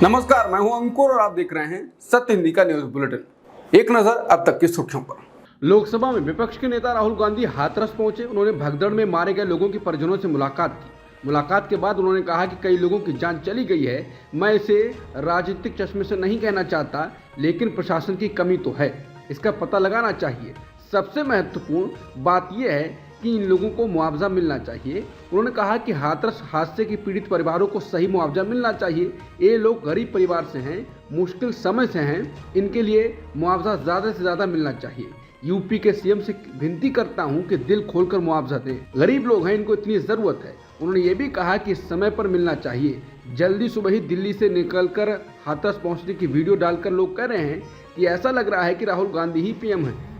नमस्कार, मैं हूं अंकुर और आप देख रहे हैं सत्य हिंदी का न्यूज बुलेटिन। एक नजर अब तक की सुर्खियों पर। लोकसभा में विपक्ष के नेता राहुल गांधी हाथरस पहुंचे। उन्होंने भगदड़ में मारे गए लोगों के परिजनों से मुलाकात की। मुलाकात के बाद उन्होंने कहा कि कई लोगों की जान चली गई है। मैं इसे राजनीतिक चश्मे से नहीं कहना चाहता, लेकिन प्रशासन की कमी तो है, इसका पता लगाना चाहिए। सबसे महत्वपूर्ण बात यह है कि इन लोगों को मुआवजा मिलना चाहिए। उन्होंने कहा कि हाथरस हादसे के पीड़ित परिवारों को सही मुआवजा मिलना चाहिए। ये लोग गरीब परिवार से हैं, मुश्किल समय से हैं, इनके लिए मुआवजा ज़्यादा से ज़्यादा मिलना चाहिए। यूपी के सीएम से विनती करता हूं कि दिल खोलकर मुआवजा दें, गरीब लोग हैं, इनको इतनी ज़रूरत है। उन्होंने ये भी कहा कि समय पर मिलना चाहिए। जल्दी सुबह ही दिल्ली से निकलकर हाथरस पहुँचने की वीडियो डालकर लोग कह रहे हैं कि ऐसा लग रहा है कि राहुल गांधी ही पीएम हैं।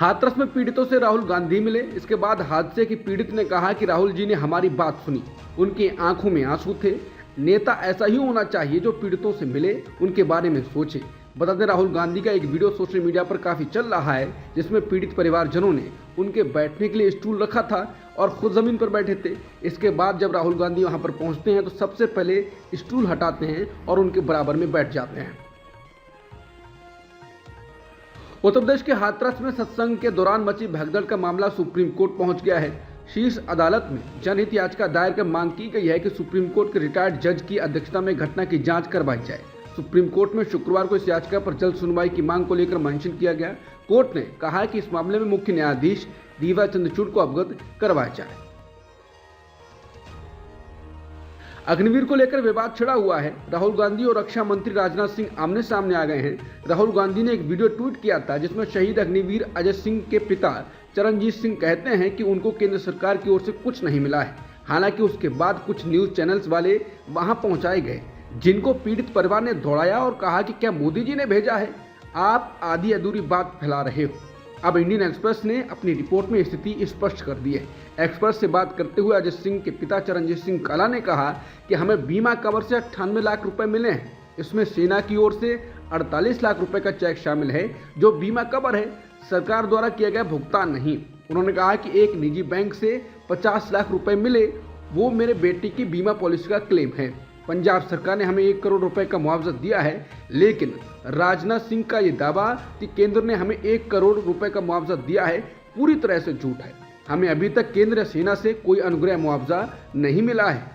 हाथरस में पीड़ितों से राहुल गांधी मिले। इसके बाद हादसे की पीड़ित ने कहा कि राहुल जी ने हमारी बात सुनी, उनकी आंखों में आंसू थे। नेता ऐसा ही होना चाहिए जो पीड़ितों से मिले, उनके बारे में सोचे। बता दें, राहुल गांधी का एक वीडियो सोशल मीडिया पर काफी चल रहा है, जिसमें पीड़ित परिवारजनों ने उनके बैठने के लिए स्टूल रखा था और खुद जमीन पर बैठे थे। इसके बाद जब राहुल गांधी वहां पर पहुंचते हैं तो सबसे पहले स्टूल हटाते हैं और उनके बराबर में बैठ जाते हैं। उत्तर प्रदेश के हाथरस में सत्संग के दौरान मची भगदड़ का मामला सुप्रीम कोर्ट पहुंच गया है। शीर्ष अदालत में जनहित याचिका दायर कर मांग की गई है कि सुप्रीम कोर्ट के रिटायर्ड जज की अध्यक्षता में घटना की जांच करवाई जाए। सुप्रीम कोर्ट में शुक्रवार को इस याचिका पर जल्द सुनवाई की मांग को लेकर मेंशन किया गया। कोर्ट ने कहा कि इस मामले में मुख्य न्यायाधीश दीवा चंद्रचूड़ को अवगत करवाया जाए। अग्निवीर को लेकर विवाद छिड़ा हुआ है। राहुल गांधी और रक्षा मंत्री राजनाथ सिंह आमने सामने आ गए हैं। राहुल गांधी ने एक वीडियो ट्वीट किया था, जिसमें शहीद अग्निवीर अजय सिंह के पिता चरणजीत सिंह कहते हैं कि उनको केंद्र सरकार की ओर से कुछ नहीं मिला है। हालांकि उसके बाद कुछ न्यूज चैनल्स वाले वहां पहुंचाए गए, जिनको पीड़ित परिवार ने दौड़ाया और कहा कि क्या मोदी जी ने भेजा है? आप आधी अधूरी बात फैला रहे हो। अब इंडियन एक्सप्रेस ने अपनी रिपोर्ट में स्थिति स्पष्ट कर दी है। एक्सप्रेस से बात करते हुए अजय सिंह के पिता चरणजीत सिंह काला ने कहा कि हमें बीमा कवर से 98 लाख रुपए मिले हैं। इसमें सेना की ओर से 48 लाख रुपए का चेक शामिल है, जो बीमा कवर है, सरकार द्वारा किया गया भुगतान नहीं। उन्होंने कहा कि एक निजी बैंक से 50 लाख रुपए मिले, वो मेरे बेटे की बीमा पॉलिसी का क्लेम है। पंजाब सरकार ने हमें 1 करोड़ रुपए का मुआवजा दिया है, लेकिन राजनाथ सिंह का ये दावा कि केंद्र ने हमें 1 करोड़ रुपए का मुआवजा दिया है, पूरी तरह से झूठ है। हमें अभी तक केंद्र या सेना से कोई अनुग्रह मुआवजा नहीं मिला है।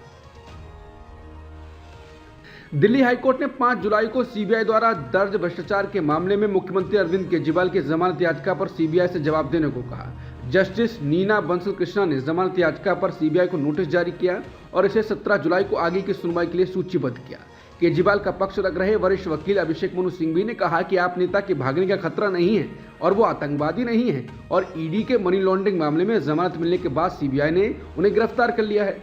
दिल्ली हाईकोर्ट ने 5 जुलाई को सीबीआई द्वारा दर्ज भ्रष्टाचार के मामले में मुख्यमंत्री अरविंद केजरीवाल की जमानत याचिका पर सीबीआई से जवाब देने को कहा। जस्टिस नीना बंसल कृष्णा ने जमानत याचिका पर सीबीआई को नोटिस जारी किया और इसे 17 जुलाई को आगे की सुनवाई के लिए सूचीबद्ध किया। केजरीवाल का पक्ष रख रहे वरिष्ठ वकील अभिषेक मनु सिंघवी ने कहा कि आप नेता के भागने का खतरा नहीं है और वो आतंकवादी नहीं है, और ईडी के मनी लॉन्ड्रिंग मामले में जमानत मिलने के बाद सीबीआई ने उन्हें गिरफ्तार कर लिया है।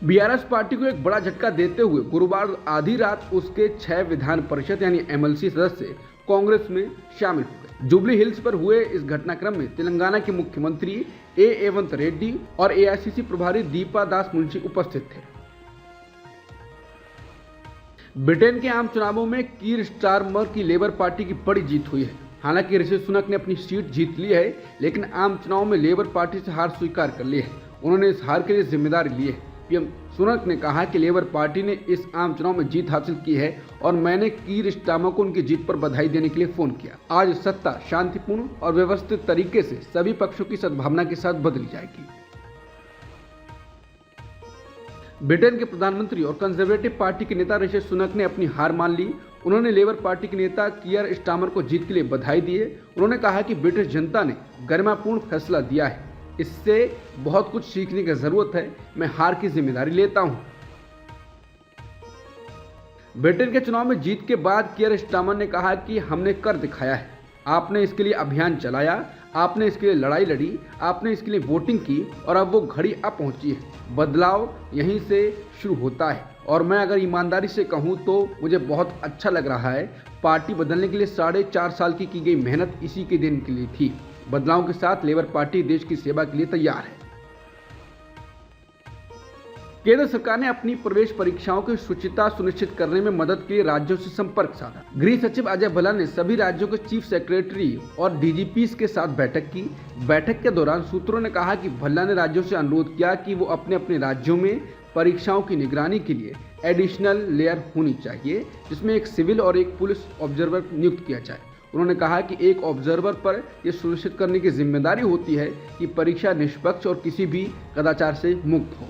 बीआरएस पार्टी को एक बड़ा झटका देते हुए गुरुवार आधी रात उसके 6 विधान परिषद यानी एमएलसी सदस्य कांग्रेस में शामिल हो गए। जुबली हिल्स पर हुए इस घटनाक्रम में तेलंगाना के मुख्यमंत्री रेवंत रेड्डी और एआईसीसी प्रभारी दीपा दास मुंशी उपस्थित थे। ब्रिटेन के आम चुनावों में कीर स्टारमर की लेबर पार्टी की बड़ी जीत हुई है। हालांकि ऋषि सुनक ने अपनी सीट जीत ली है, लेकिन आम चुनाव में लेबर पार्टी से हार स्वीकार कर ली है। उन्होंने इस हार के लिए जिम्मेदारी ली है। पीएम सुनक ने कहा कि लेबर पार्टी ने इस आम चुनाव में जीत हासिल की है और मैंने कीर स्टारमर को उनकी जीत पर बधाई देने के लिए फोन किया। आज सत्ता शांतिपूर्ण और व्यवस्थित तरीके से सभी पक्षों की सद्भावना के साथ बदली जाएगी। ब्रिटेन के प्रधानमंत्री और कंजर्वेटिव पार्टी के नेता ऋषि सुनक ने अपनी हार मान ली। उन्होंने लेबर पार्टी के नेता कीर स्टारमर को जीत के लिए बधाई दी है। उन्होंने कहा कि ब्रिटिश जनता ने गरिमापूर्ण फैसला दिया है, इससे बहुत कुछ सीखने की जरूरत है। मैं हार की जिम्मेदारी लेता हूं। ब्रिटेन के चुनाव में जीत के बाद कीर स्टारमर ने कहा कि हमने कर दिखाया है। आपने इसके लिए अभियान चलाया, आपने इसके लिए लड़ाई लड़ी, आपने इसके लिए वोटिंग की और अब वो घड़ी आ पहुंची है। बदलाव यहीं से शुरू होता है और मैं अगर ईमानदारी से कहूं तो मुझे बहुत अच्छा लग रहा है। पार्टी बदलने के लिए 4.5 साल की गई मेहनत इसी के दिन के लिए थी। बदलाव के साथ लेबर पार्टी देश की सेवा के लिए तैयार है। केंद्र सरकार ने अपनी प्रवेश परीक्षाओं की शुचिता सुनिश्चित करने में मदद के लिए राज्यों से संपर्क साधा। गृह सचिव अजय भल्ला ने सभी राज्यों के चीफ सेक्रेटरी और डीजीपीज के साथ बैठक की। बैठक के दौरान सूत्रों ने कहा कि भल्ला ने राज्यों से अनुरोध किया कि वो अपने अपने राज्यों में परीक्षाओं की निगरानी के लिए एडिशनल लेयर होनी चाहिए, जिसमें एक सिविल और एक पुलिस ऑब्जर्वर नियुक्त किया जाए। उन्होंने कहा कि एक ऑब्जर्वर पर यह सुनिश्चित करने की जिम्मेदारी होती है कि परीक्षा निष्पक्ष और किसी भी कदाचार से मुक्त हो।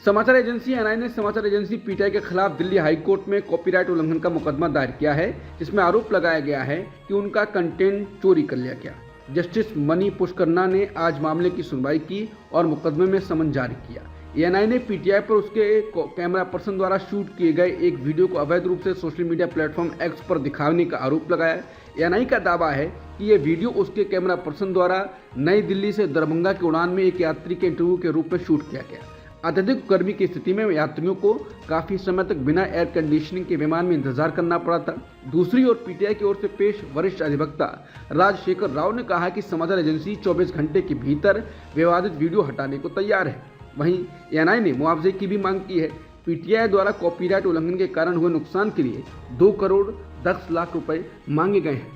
समाचार एजेंसी एनआई ने समाचार एजेंसी पीटीआई के खिलाफ दिल्ली हाईकोर्ट में कॉपीराइट उल्लंघन का मुकदमा दायर किया है, जिसमें आरोप लगाया गया है कि उनका कंटेंट चोरी कर लिया गया। जस्टिस मनी पुष्करना ने आज मामले की सुनवाई की और मुकदमे में समन जारी किया। एएनआई ने पीटीआई पर उसके कैमरा पर्सन द्वारा शूट किए गए एक वीडियो को अवैध रूप से सोशल मीडिया प्लेटफॉर्म एक्स पर दिखाने का आरोप लगाया। एएनआई का दावा है कि यह वीडियो उसके कैमरा पर्सन द्वारा नई दिल्ली से दरभंगा की उड़ान में एक यात्री के इंटरव्यू के रूप में शूट किया गया। अत्यधिक गर्मी की स्थिति में यात्रियों को काफी समय तक बिना एयर कंडीशनिंग के विमान में इंतजार करना पड़ा था। दूसरी ओर पीटीआई की ओर से पेश वरिष्ठ अधिवक्ता राजशेखर राव ने कहा कि समाचार एजेंसी 24 घंटे के भीतर विवादित वीडियो हटाने को तैयार है। वहीं एएनआई ने मुआवजे की भी मांग की है। पीटीआई द्वारा कॉपीराइट उल्लंघन के कारण हुए नुकसान के लिए 2 करोड़ 10 लाख रुपए मांगे गए हैं।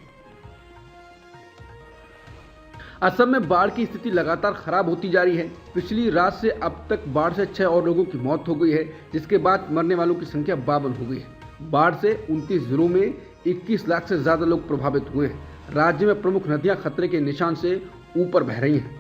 असम में बाढ़ की स्थिति लगातार खराब होती जा रही है। पिछली रात से अब तक बाढ़ से 6 और लोगों की मौत हो गई है, जिसके बाद मरने वालों की संख्या 52 हो गई है। बाढ़ से 29 जिलों में 21 लाख से ज्यादा लोग प्रभावित हुए हैं। राज्य में प्रमुख नदियां खतरे के निशान से ऊपर बह रही हैं।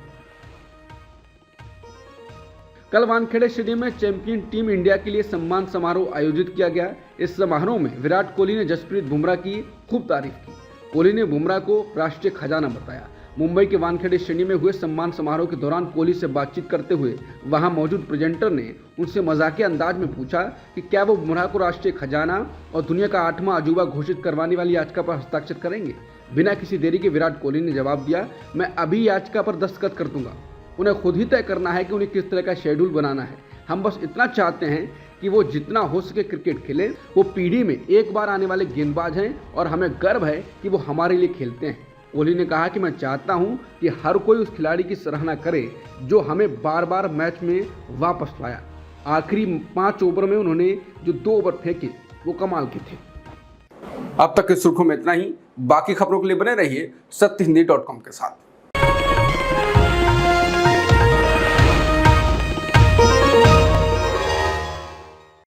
कल वानखेड़े स्टेडियम में चैंपियन टीम इंडिया के लिए सम्मान समारोह आयोजित किया गया। इस समारोह में विराट कोहली ने जसप्रीत बुमराह की खूब तारीफ की। कोहली ने बुमराह को राष्ट्रीय खजाना बताया। मुंबई के वानखेड़े स्टेडियम में हुए सम्मान समारोह के दौरान कोहली से बातचीत करते हुए वहां मौजूद प्रेजेंटर ने उनसे मजाकिया अंदाज में पूछा कि क्या वो बुमराह को राष्ट्रीय खजाना और दुनिया का 8वां अजूबा घोषित करवाने वाली याचिका पर हस्ताक्षर करेंगे। बिना किसी देरी के विराट कोहली ने जवाब दिया, मैं अभी याचिका पर दस्तखत कर दूंगा। उन्हें खुद ही तय करना है कि उन्हें किस तरह का शेड्यूल बनाना है। हम बस इतना चाहते हैं कि वो जितना हो सके क्रिकेट खेले। वो पीढ़ी में एक बार आने वाले गेंदबाज हैं और हमें गर्व है कि वो हमारे लिए खेलते हैं। कोहली ने कहा कि मैं चाहता हूं कि हर कोई उस खिलाड़ी की सराहना करे जो हमें बार बार मैच में वापस लाया। आखिरी 5 ओवर में उन्होंने जो 2 ओवर फेंके वो कमाल के थे। अब तक की सुर्खियों में इतना ही। बाकी खबरों के लिए बने रहिए सत्यहिंदी.com के साथ।